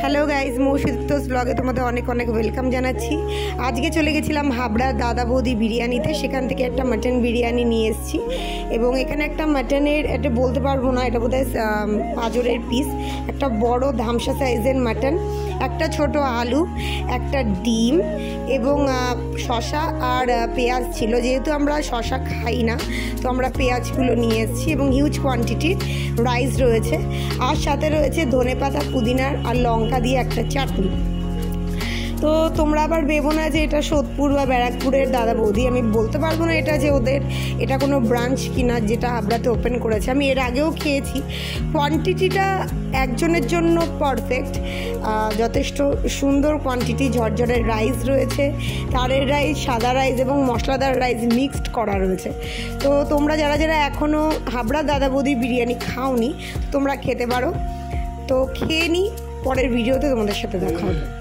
Hello guys, মৌসুদীপ্তোস ব্লগে তোমাদের অনেক অনেক ওয়েলকাম জানাচ্ছি। আজকে চলে গেছিলাম হাবড়া দাদা বৌদি বিরিয়ানিতে, সেখান থেকে একটা মাটন বিরিয়ানি নিয়ে এসেছি। এবং এখানে একটা মাটনের, এটা বলতে পারবো না, এটা বোধহয় পাঁজরের পিস, একটা বড় ধামসা সাইজের মাটন, একটা ছোট আলু, একটা ডিম এবং শশা আর পেঁয়াজ ছিল। যেহেতু আমরা শশা খাই না, তো আমরা পেঁয়াজগুলো নিয়ে এসেছি এবং হিউজ কোয়ান্টিটির রাইস রয়েছে, আর সাথে রয়েছে ধনেপাতা, পুদিনার আর লঙ্কা দিয়ে একটা চাটনি। তো তোমরা আবার ভেবো না যে এটা সোদপুর বা ব্যারাকপুরের দাদা বৌদি। আমি বলতে পারবো না এটা যে ওদের এটা কোনো ব্রাঞ্চ কিনা যেটা হাবড়াতে ওপেন করেছে। আমি এর আগেও খেয়েছি। কোয়ান্টিটিটা একজনের জন্য পারফেক্ট, যথেষ্ট সুন্দর কোয়ান্টিটি। ঝরঝরের রাইস রয়েছে, তারের রাইস, সাদা রাইস এবং মশলাদার রাইস মিক্সড করা রয়েছে। তো তোমরা যারা যারা এখনও হাবড়া দাদা বৌদি বিরিয়ানি খাওনি, তোমরা খেতে পারো। তো খেয়ে নিই, পরের ভিডিওতে তোমাদের সাথে দেখা হবে।